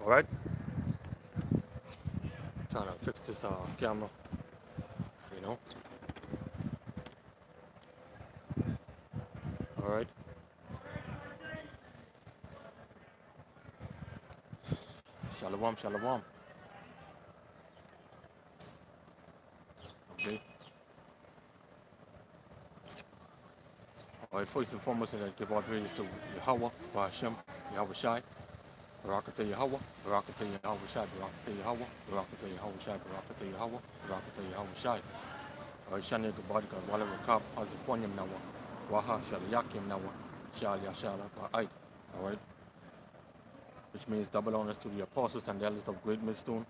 All right, trying to fix this camera. You know. All right. Shalom, shalom. Okay. All right. First and foremost, I give all praise to Yahweh, Hashem, Yahweh Shai, Barakatah Yahweh, Barakatah Yahweh Shai, Barakatah Yahweh, Barakatah Yahweh Shai, Barakatah Yahweh, Barakatah Yahweh Shai. All right. Shani Gabadi Wala Rakab Azaponyam Nawa, Waha Shalayakim Nawa, Shal Yashala Ba'ai. All right. Which means double honors to the apostles and the elders of Great Millstone.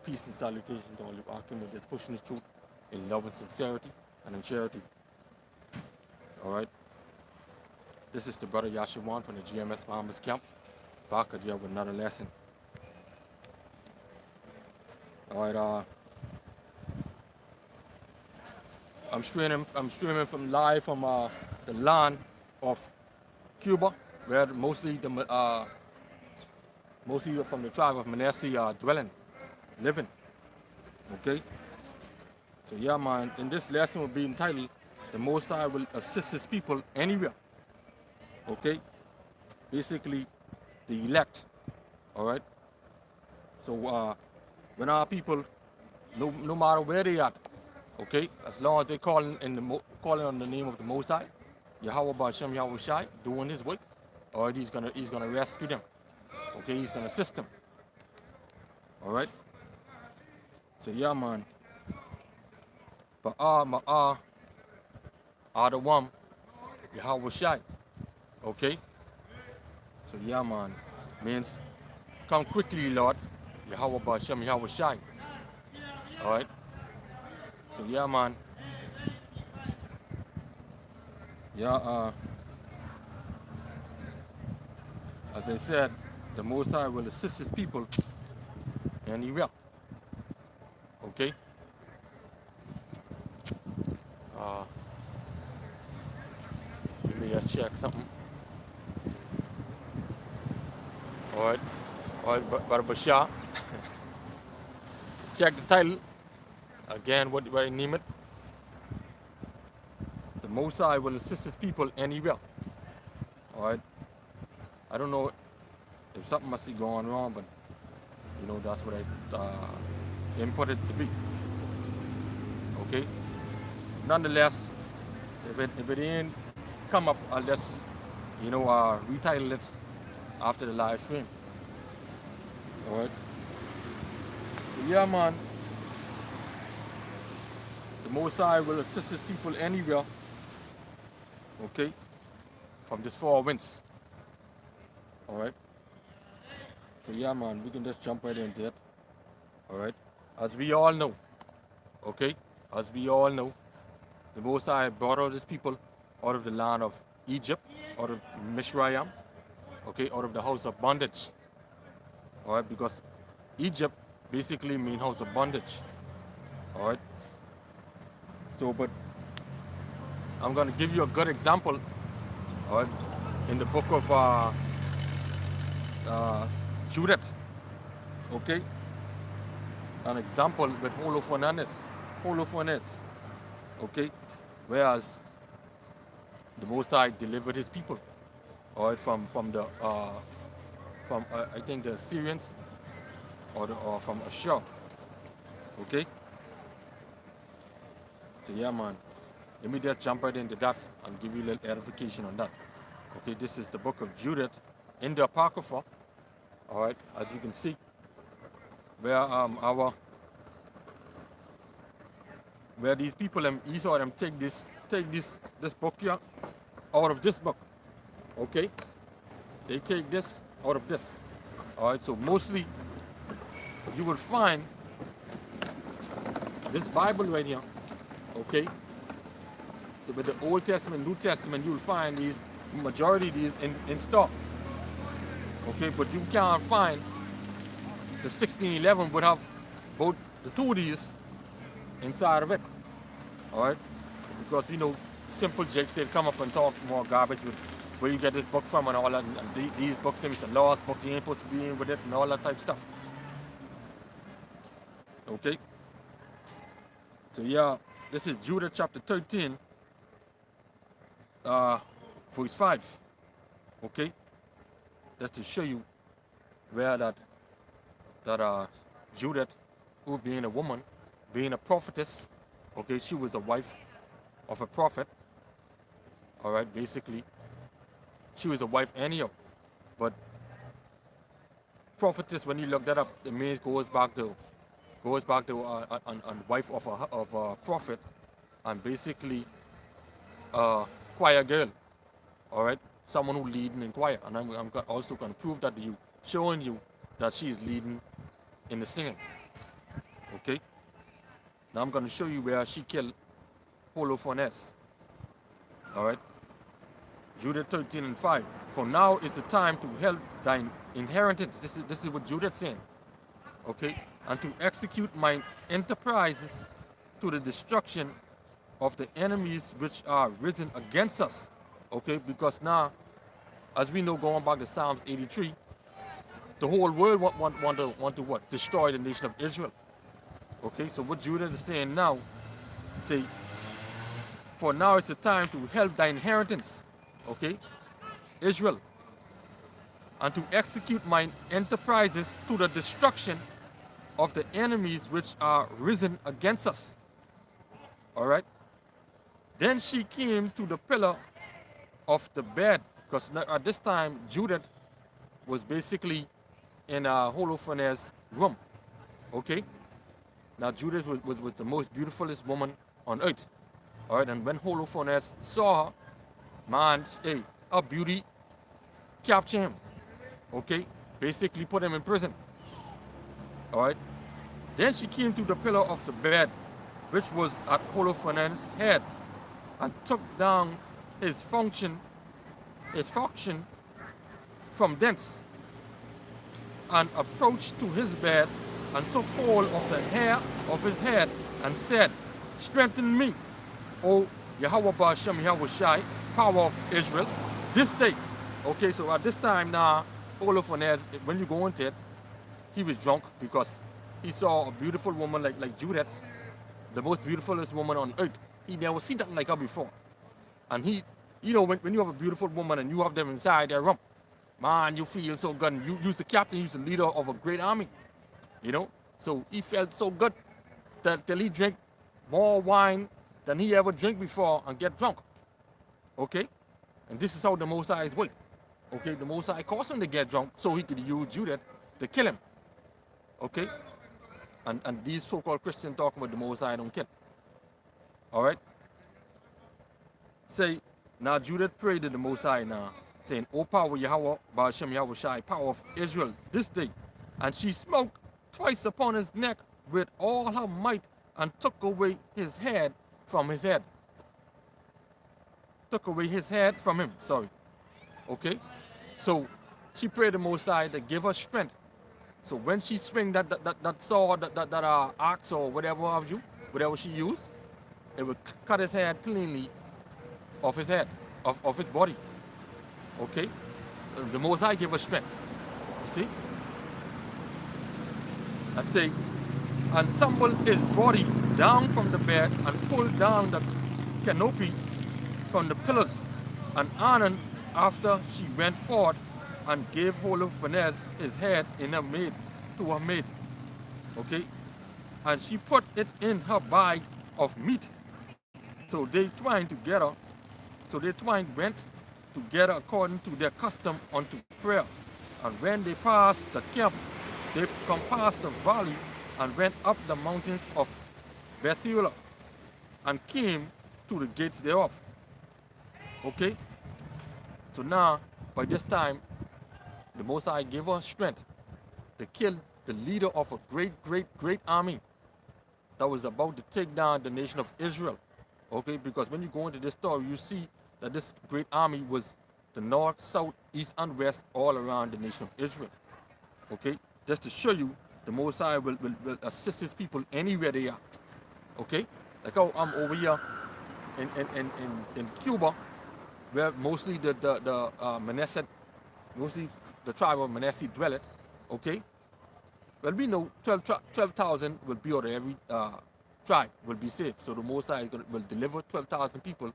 Peace and salutation to all you Archim that's pushing the truth in love and sincerity and in charity. All right. This is the brother YASHAWAN from the GMS Farmers Camp. Back again with another lesson. All right. I'm streaming from live from the land of Cuba, where mostly from the tribe of Manasseh are living. Okay. So yeah, man. And this lesson will be entitled, "The Most High will assist His people anywhere." Okay. Basically, the elect. All right. So when our people, no matter where they are, okay, as long as they calling on the name of the Most High, Yahweh B'Shem Yahweh Shai, doing His work, all right, He's gonna rescue them. Okay, He's gonna assist them. All right. So yeah, man. Ma'ah, Adawam, Yahweh Shai. Okay. So yeah, man. Means come quickly, Lord. Yahweh B'Shem Yahweh Shai. All right. So yeah, man. Yeah. As I said, the Most High will assist His people, and He will. Okay. Let me just check something. All right. But Bashar, check the title again. What I name it? The Most High will assist His people, and He will. All right. I don't know if something must be going wrong, but that's what I input it to be. Okay. Nonetheless, if it ain't come up, I'll just retitle it after the live stream. All right. So yeah, man. The Most High will assist His people anywhere. Okay. From this 4 winds. All right. So yeah, man, we can just jump right into it. All right. As we all know, okay, as we all know, the Most High brought out His people out of the land of Egypt, out of Mishraim, okay, out of the house of bondage. All right, because Egypt basically means house of bondage. All right. So, but I'm gonna give you a good example. All right, in the book of Judith. Okay. An example with Holofernes. Okay. Whereas the Most High delivered His people, all right, from I think the Assyrians or from Ashur. Okay. So yeah, man. Let me just jump right into that and give you a little edification on that. Okay, this is the book of Judith in the Apocrypha. All right, as you can see, where these people in Esau them take this book here out of this book. Okay, they take this out of this. All right, so mostly you will find this Bible right here. Okay, with the Old Testament, New Testament, you will find these majority of these in stock. Okay, but you can't find the 1611 would have both the two of these inside of it. All right, because simple jakes, they'll come up and talk more garbage where you get this book from and all that, and these books, it's the lost book, you ain't supposed to be in with it and all that type stuff. Okay? So yeah, this is Judah chapter 13, verse 5. Okay? Just to show you where that Judith, who being a woman, being a prophetess, okay, she was a wife of a prophet. Alright, basically. She was a wife anyhow. But prophetess, when you look that up, it means goes back to wife of a prophet, and basically choir girl. Alright? Someone who leading in choir. And I'm also gonna prove that to you, showing you that she is leading in the singing. Okay? Now I'm gonna show you where she killed Holofernes. Alright? Judah 13 and 5. For now is the time to help thine inheritance. This is what Judah's saying. Okay? And to execute my enterprises to the destruction of the enemies which are risen against us. Okay? Because now, as we know, going back to Psalms 83, the whole world want to what? Destroy the nation of Israel. Okay? So what Judah is saying now, say, for now it's the time to help thy inheritance. Okay? Israel. And to execute mine enterprises to the destruction of the enemies which are risen against us. Alright? Then she came to the pillar of the bed, because at this time Judith was basically in Holofernes' room. Okay? Now Judith was the most beautifulest woman on earth. Alright, and when Holofernes saw her, man, hey, her beauty captured him. Okay? Basically put him in prison. Alright? Then she came to the pillar of the bed, which was at Holofernes' head, and took down his function from thence, and approached to his bed, and took hold of the hair of his head, and said, strengthen me, O YASHAWAN-BAN Yahweh, power of Israel, this day. Okay, so at this time now, Holofernes, when you go into it, he was drunk because he saw a beautiful woman like Judith, the most beautifulest woman on earth. He never seen that like her before. And he, when you have a beautiful woman and you have them inside their room, man, you feel so good. And you're the captain, you're the leader of a great army. So he felt so good till he drank more wine than he ever drank before and get drunk. Okay? And this is how the Most High is work. Okay? The Most High caused him to get drunk so he could use Judith to kill him. Okay? And these so-called Christians talking about the Most High don't kill. Alright? Say, now Judith prayed to the Most High now, saying, O power Yahweh, Ba'ashem Yahweh, power of Israel, this day. And she smote twice upon his neck with all her might, and took away his head from his head. Took away his head from him, sorry. Okay? So she prayed the Most High to give her strength. So when she swing that sword, that axe or whatever have you, whatever she used, it would cut his head cleanly off his head, of his body. Okay? The Most High gave her strength. You see? And say, and tumbled his body down from the bed, and pulled down the canopy from the pillars. And Anan, after she went forth, and gave Holofernes his head to her maid. Okay? And she put it in her bag of meat. So they twined together. So they went together according to their custom unto prayer. And when they passed the camp, they compassed the valley, and went up the mountains of Bethuel, and came to the gates thereof. Okay? So now, by this time, the Most High gave her strength to kill the leader of a great army that was about to take down the nation of Israel. Okay? Because when you go into this story, you see that this great army was the north, south, east, and west, all around the nation of Israel. Okay? Just to show you, the Most High will assist his people anywhere they are. Okay? Like how I'm over here in Cuba, where mostly the Manasseh, mostly the tribe of Manasseh dwelleth. Okay, well we know 12,000 will be out of every tribe will be saved. So the Most High will deliver 12,000 people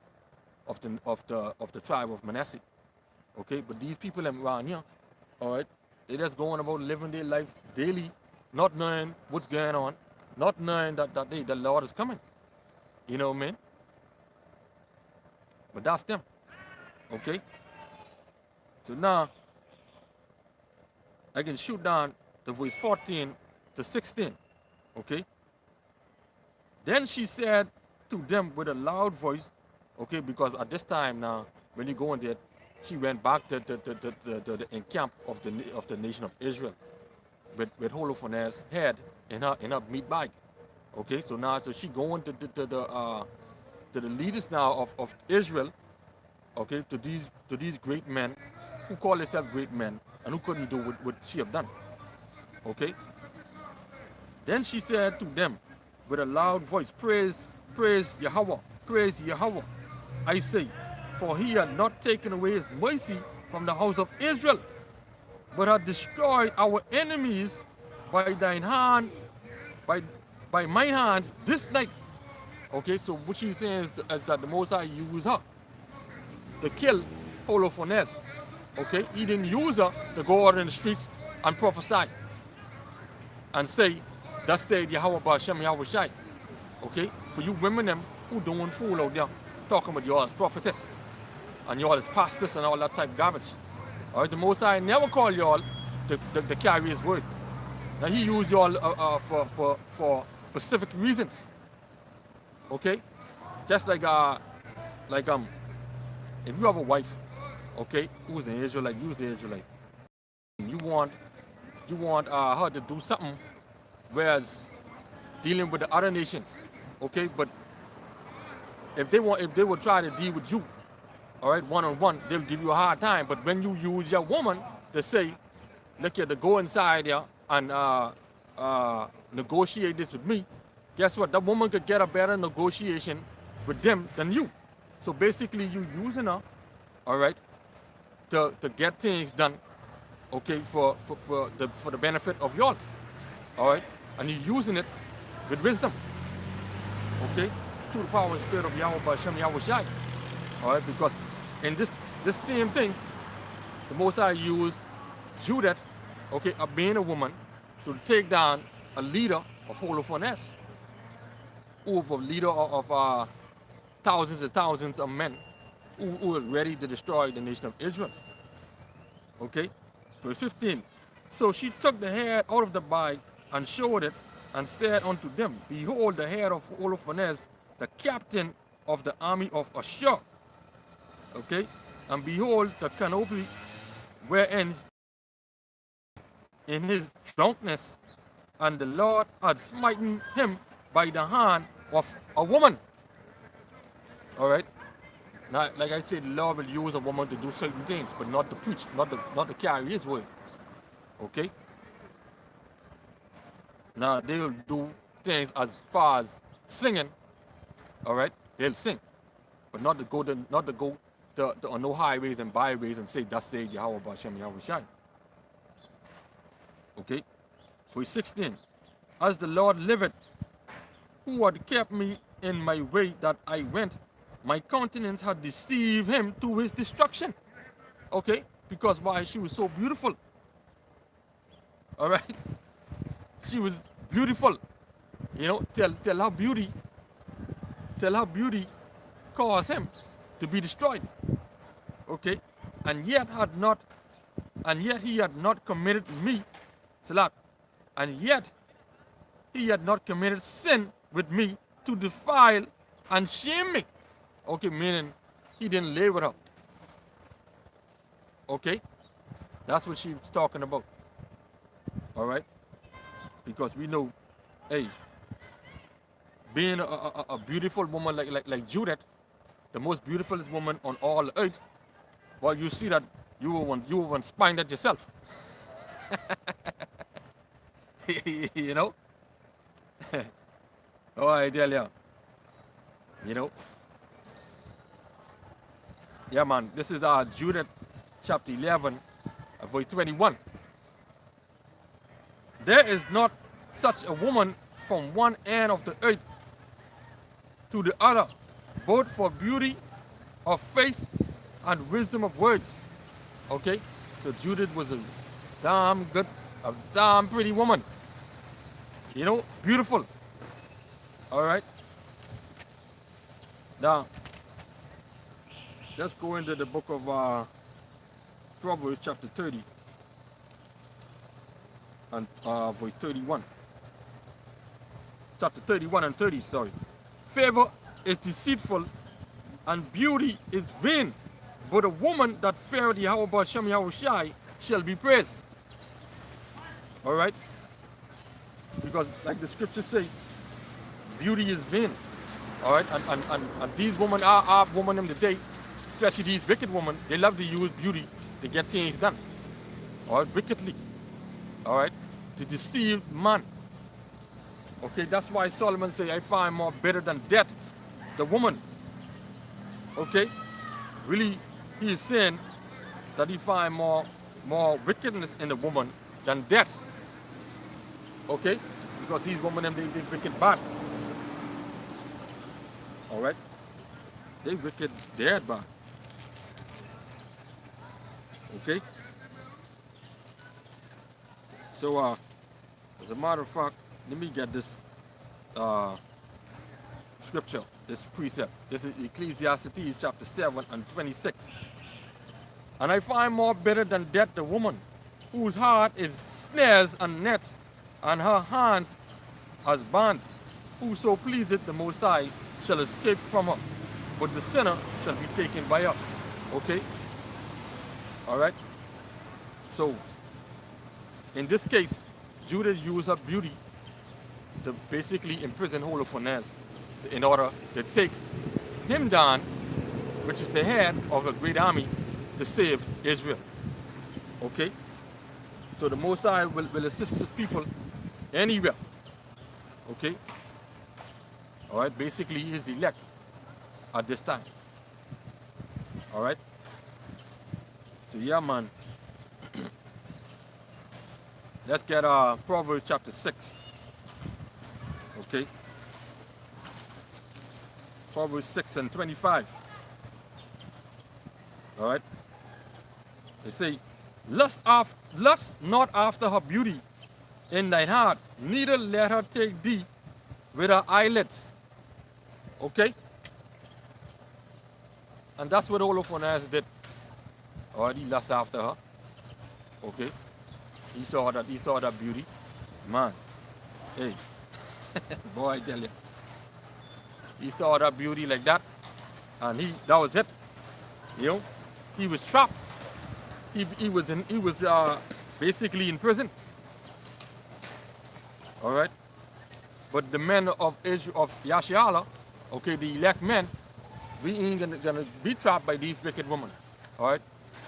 of the tribe of Manasseh. Okay, but these people around here, all right, they just going about living their life daily, not knowing what's going on, not knowing that the Lord is coming. You know what I mean? But that's them. Okay, so now I can shoot down the verse 14 to 16. Okay, then she said to them with a loud voice, okay, because at this time now, when you go in there, she went back to the encamp of the nation of Israel with Holofernes' head in her meat bag. Okay, so now so she going to the leaders now of Israel, okay, to these great men who call themselves great men and who couldn't do what she have done. Okay, then she said to them with a loud voice, praise Yahweh, praise Yahweh. I say, for he had not taken away his mercy from the house of Israel, but had destroyed our enemies by thine hand, by by my hands this night. Okay, so what she's saying is that the Most High used her to kill Holofernes. Okay, he didn't use her to go out in the streets and prophesy and say, thus said Yahweh Ba'Shem Yahweh Shai. Okay, for you women them who doing fool out there talking about y'all as prophetess and y'all as pastors and all that type of garbage. All right, the Most High never called y'all to carry his word. Now he used y'all for specific reasons. Okay, just like if you have a wife, okay, who's an Israelite, you's an Israelite, and you want her to do something, whereas dealing with the other nations, okay, but if they would try to deal with you, all right, one on one, they'll give you a hard time. But when you use your woman to say, look here, to go inside there and negotiate this with me, guess what? That woman could get a better negotiation with them than you. So basically, you using her, all right, to get things done, okay, for the benefit of y'all, all right, and you're using it with wisdom, okay, through the power and spirit of Yahweh Ba'Shem Yahweh Shai, all right, because in this same thing, the Most High used Judith, okay, being a woman, to take down a leader of Holofernes, who was a leader of thousands and thousands of men who was ready to destroy the nation of Israel. Okay? Verse 15. So she took the head out of the bag and showed it and said unto them, behold, the head of Holofernes, the captain of the army of Ashur. Okay? And behold, the canopy wherein in his drunkenness, and the Lord had smitten him by the hand of a woman. All right? Now, like I said, the Lord will use a woman to do certain things, but not to preach, not to carry his word. Okay? Now, they'll do things as far as singing, all right? They'll sing, but not to go on no highways and byways and say, thus said Yahweh Ba'Shem Yahweh Shai. Okay? Verse 16. As the Lord liveth, who had kept me in my way that I went, my countenance had deceived him to his destruction. Okay? Because why? She was so beautiful. All right? She was beautiful. You know, tell her beauty caused him to be destroyed. Okay? And yet he had not committed me, Salat. And yet he had not committed sin with me to defile and shame me. Okay, meaning he didn't lay with her. Okay? That's what she was talking about. All right? Because we know, hey, being a beautiful woman like Judith, the most beautiful woman on all the earth, well, you see that you were one spine that yourself. You know? Oh, I tell you. You know? Yeah, man. This is Judith chapter 11, verse 21. There is not such a woman from one end of the earth to the other, both for beauty of face and wisdom of words. Okay? So Judith was a damn good, a damn pretty woman. You know, beautiful. All right? Now, let's go into the book of Proverbs chapter 30 and verse 31. Chapter 31 and 30, sorry. Favor is deceitful and beauty is vain, but a woman that feareth Yahweh B'Shem Yahushai shall be praised. All right? Because like the scriptures say, beauty is vain. All right? And these women are women in the day, especially these wicked women, they love to use beauty to get things done. All right? Wickedly. All right? To deceive man. Okay? That's why Solomon say, I find more better than death, the woman. Okay? Really, he is saying that he find more wickedness in the woman than death. Okay? Because these women, they wicked bad. All right? They wicked dead bad. Okay? So, as a matter of fact, let me get this scripture, this precept. This is Ecclesiastes chapter 7 and 26. And I find more better than death the woman, whose heart is snares and nets, and her hands as bands. Whoso pleaseth the Most High shall escape from her, but the sinner shall be taken by her. Okay? All right? So, in this case, Judah used her beauty to basically imprison Holofernes in order to take him down, which is the head of a great army, to save Israel. Okay? So the Most High will assist his people anywhere. Okay? All right? Basically, his elect at this time. All right? So yeah, man. Let's get Proverbs chapter 6. Okay? Proverbs 6 and 25. All right? They say, lust not after her beauty in thine heart, neither let her take thee with her eyelids. Okay? And that's what Holofernes did. All right, he lust after her. Okay? He saw that beauty. Man, hey, boy, I tell you. He saw that beauty like that, and that was it. You know, he was trapped. He was basically in prison. All right, but the men of Israel, of Yashala, okay, the elect men, we ain't gonna be trapped by these wicked women. All right,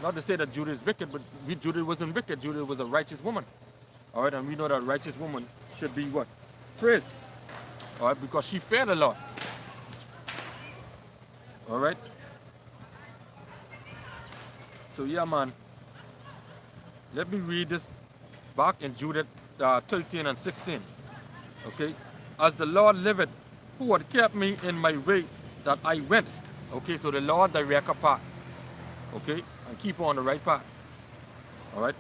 not to say that Judah is wicked, but Judah wasn't wicked. Judah was a righteous woman. All right, and we know that a righteous woman should be what? Praised. All right, because she feared the Lord. All right. So yeah, man. Let me read this back in Judith 13 and 16. Okay. As the Lord liveth, who had kept me in my way that I went. Okay, so the Lord direct a path. Okay, and keep on the right path. All right.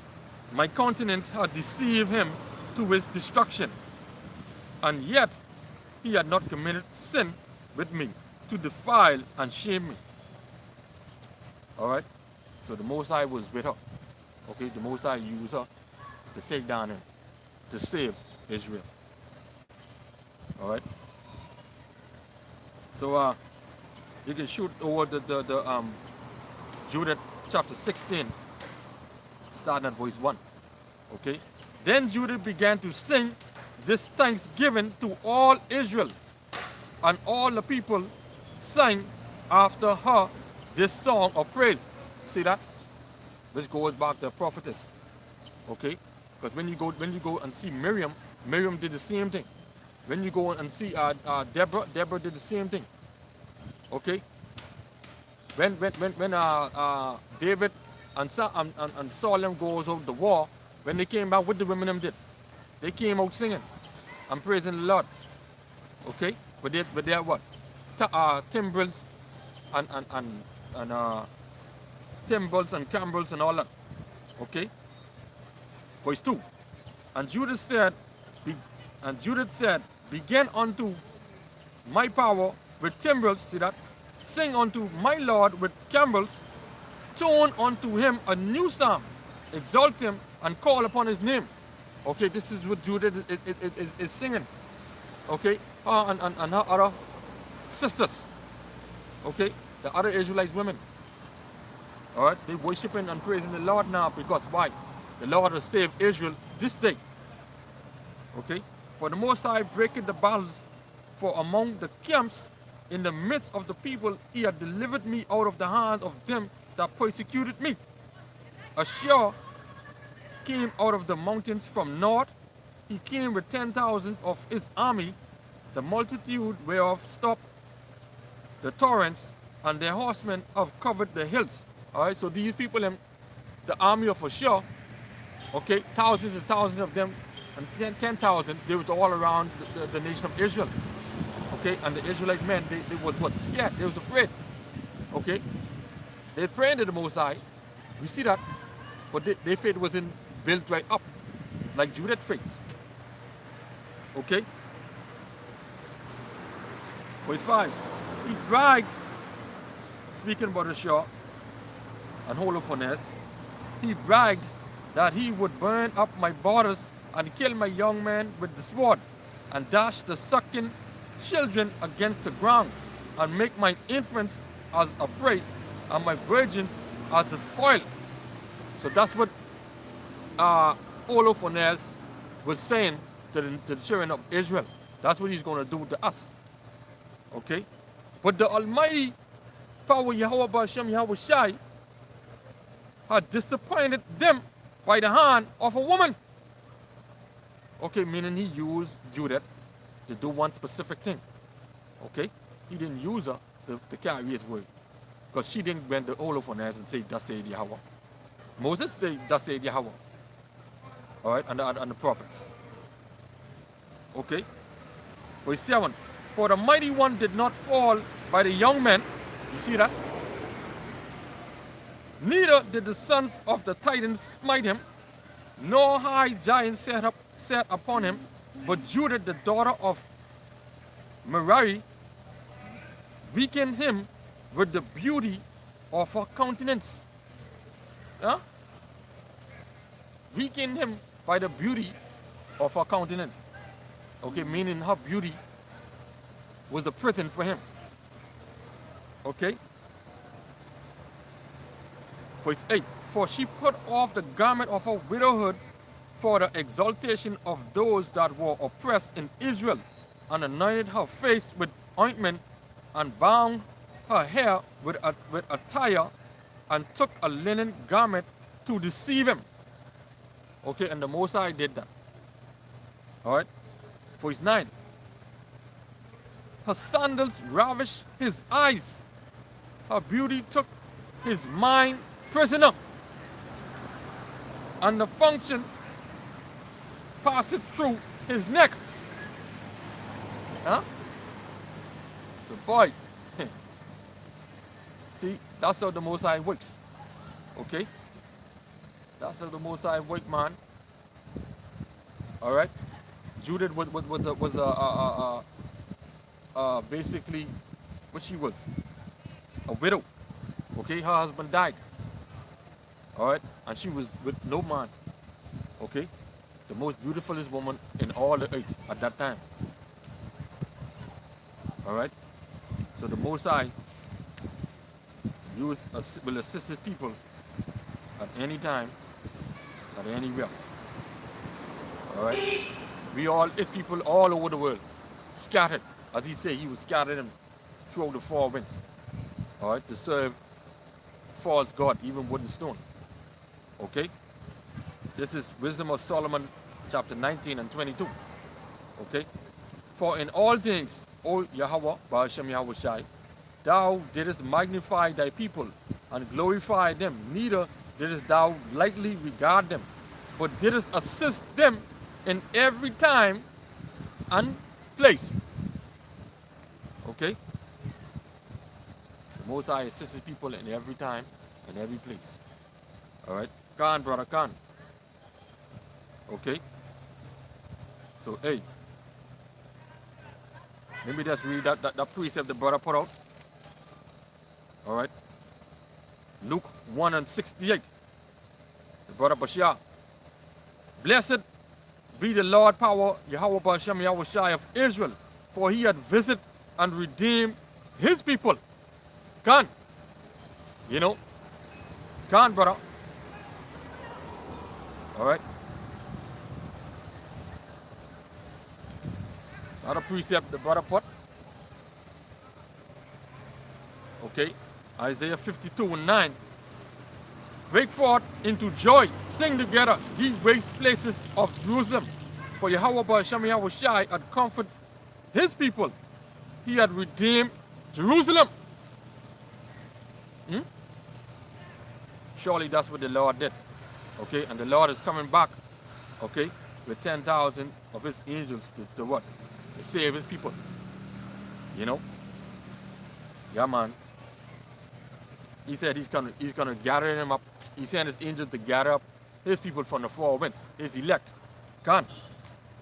My countenance had deceived him to his destruction, and yet he had not committed sin with me to defile and shame me. All right. So the Most High was with her. Okay, the Most High used her to take down him, to save Israel. All right. So you can shoot over the Judith chapter 16, starting at verse 1. Okay. Then Judith began to sing this thanksgiving to all Israel, and all the people sang after her this song of praise. See that? Which goes back to the prophetess. Okay? Because when you go and see Miriam did the same thing. When you go and see Deborah did the same thing. Okay? when David and Solomon goes over the war, when they came back, what the women them did? They came out singing and praising the Lord. Okay? But they had what? Timbrels and timbrels and cambrels and all that. Okay? Verse 2. And Judith said, begin unto my power with timbrels, see that? Sing unto my Lord with cambrels, tune unto him a new psalm, exalt him and call upon his name. Okay, this is what Judith is singing. Okay, and her other sisters. Okay, the other Israelite women. All right, they worshiping and praising the Lord now because why? The Lord has saved Israel this day. Okay, for the Most High breaketh the battles, for among the camps in the midst of the people he had delivered me out of the hands of them that persecuted me. Ashur came out of the mountains from north. He came with 10,000 of his army, the multitude whereof stopped the torrents, and their horsemen have covered the hills. All right, so these people, the army of Ashur, okay, thousands and thousands of them, and 10,000, they was all around the nation of Israel. Okay, and the Israelite men, they was what? Scared, they was afraid. Okay, they prayed to the Most High. We see that, but their faith wasn't built right up like Judith's faith. Okay, verse 5. He bragged, speaking about Ashur and Holofernes, he bragged that he would burn up my borders and kill my young men with the sword, and dash the sucking children against the ground, and make my infants as a prey, and my virgins as the spoil. So that's what Holofernes was saying to the children of Israel. That's what he's going to do to us. Okay? But the Almighty power Yahweh Ba'ashem Yahweh Shai had disappointed them by the hand of a woman. Okay, meaning he used Judith to do one specific thing. Okay? He didn't use her to carry his word. Because she didn't bend the Holofernes and say, thus saith Yahweh. Moses said, thus saith Yahweh. Alright, and the prophets. Okay? Verse 7. For the mighty one did not fall by the young men. You see that? Neither did the sons of the Titans smite him, nor high giants set upon him, but Judith, the daughter of Merari, weakened him with the beauty of her countenance. Huh? Weakened him by the beauty of her countenance. Okay, meaning her beauty was a prison for him. Okay? Verse 8. For she put off the garment of her widowhood for the exaltation of those that were oppressed in Israel, and anointed her face with ointment, and bound her hair with a tire, and took a linen garment to deceive him. Okay, and the Most High did that. Alright? Verse 9. Her sandals ravished his eyes. Her beauty took his mind prisoner. And the function passed through his neck. Huh? So boy, see, that's how the Most High works. Okay? That's how the Most High works, man. Alright? Judith was basically what she was. A widow. Okay? Her husband died. Alright? And she was with no man. Okay? The most beautifulest woman in all the earth at that time. Alright? So the Most High will assist his people at any time, at anywhere. Alright? We all, his people all over the world, scattered. As he said, he was scattered them throughout the four winds. Alright? To serve false God, even wood and stone. Okay? This is Wisdom of Solomon, chapter 19 and 22. Okay? For in all things, O Yahweh, Ba'ashem Yahweh Shai, thou didst magnify thy people and glorify them, neither didst thou lightly regard them, but didst assist them in every time and place. Okay? The Most High assists people in every time and every place. Alright? Khan, brother Khan. Okay? So, hey, let me just read that precept the brother put out. Alright? Luke 1 and 68. The brother Bashar. Blessed be the Lord power, Yahweh Bashem Yahweh Shai of Israel, for he had visited and redeemed his people. Khan. You know? Khan, brother. Alright? Another precept the brother put. Okay? Isaiah 52 and 9. Break forth into joy, sing together, ye waste places of Jerusalem. For Yahweh Bashem Yahweh Shai had comforted his people. He had redeemed Jerusalem. Surely that's what the Lord did. Okay, and the Lord is coming back, okay, with 10,000 of his angels to what? To save his people. You know? Yeah, man. He said he's gonna gather them up. He sent his angels to gather up his people from the four winds, his elect. Khan.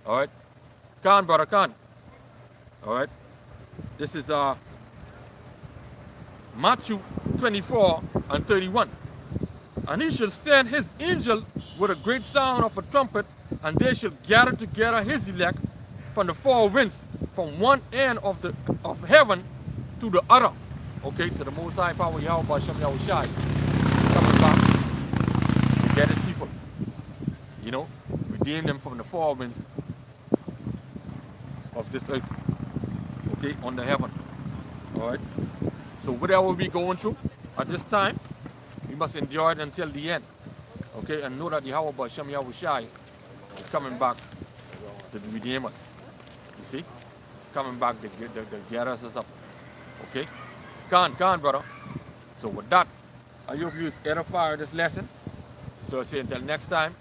Alright? Khan, brother Khan. Alright? This is Matthew 24 and 31. And he shall send his angel with a great sound of a trumpet, and they shall gather together his elect from the four winds, from one end of heaven to the other. Okay, so the Most High power Yahweh Bashem Yahweh Shai coming back to get his people. You know, redeem them from the four winds of this earth. Okay, on the heaven. Alright. So whatever we going through at this time, we must endure it until the end. Okay, and know that Yahweh Bashem Yahweh Shai is coming back to redeem us. You see? Coming back to gather us up. Okay? Khan, brother. So with that, I hope you edify this lesson. So I say until next time.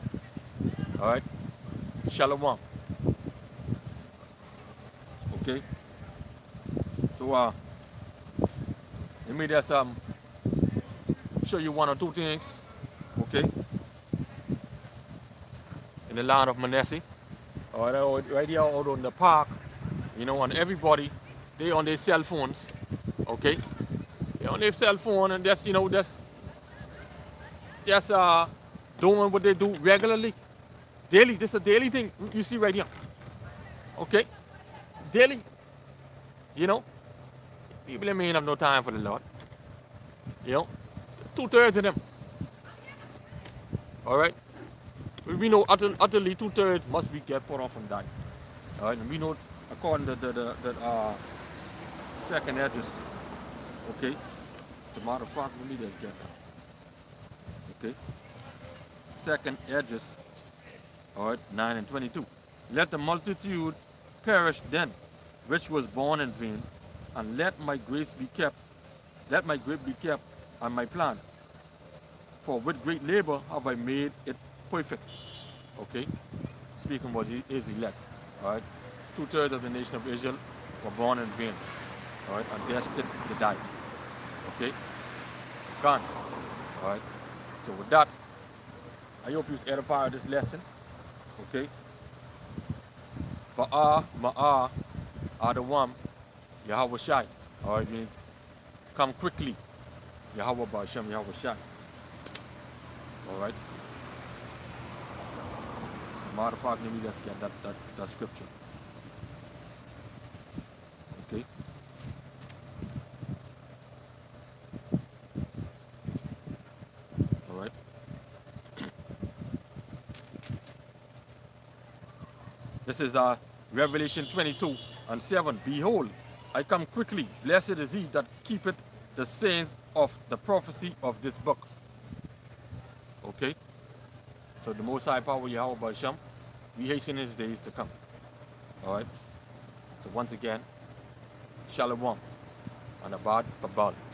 Alright? Shalom. Okay? So let me just show you one or two things. Okay? In the land of Manasseh. Alright, right here out on the park. You know, and everybody, they on their cell phones. Okay? They on their cell phone and just, you know, just doing what they do regularly. Daily. This is a daily thing you see right here. Okay? Daily. You know? People ain't have no time for the Lord. You know? 2/3 of them. Alright? We know utterly 2/3 must be get put off from that. Alright? And we know according to the second address. Okay? As a matter of fact, we need to get that. Okay? Second address. Alright, 9 and 22. Let the multitude perish then, which was born in vain, and let my grace be kept. Let my grace be kept and my plan. For with great labor have I made it perfect. Okay? Speaking about his elect. Alright? 2/3 of the nation of Israel were born in vain. Alright? And destined to die. Okay? Gone. Alright? So with that, I hope you edify this lesson. Okay? Ma'ah, Adawam, Yahweh Shai. Alright, mean, come quickly. Yahweh Bashem, Yahweh Shai. Alright? Matter of fact, let me just get that scripture. Okay? Alright? This is Revelation 22 and 7. Behold, I come quickly. Blessed is he that keepeth the sayings of the prophecy of this book. Okay? So the Most High power Yahweh Bashem, we hasten his days to come. Alright? So once again, Shalom. Anabad Babal.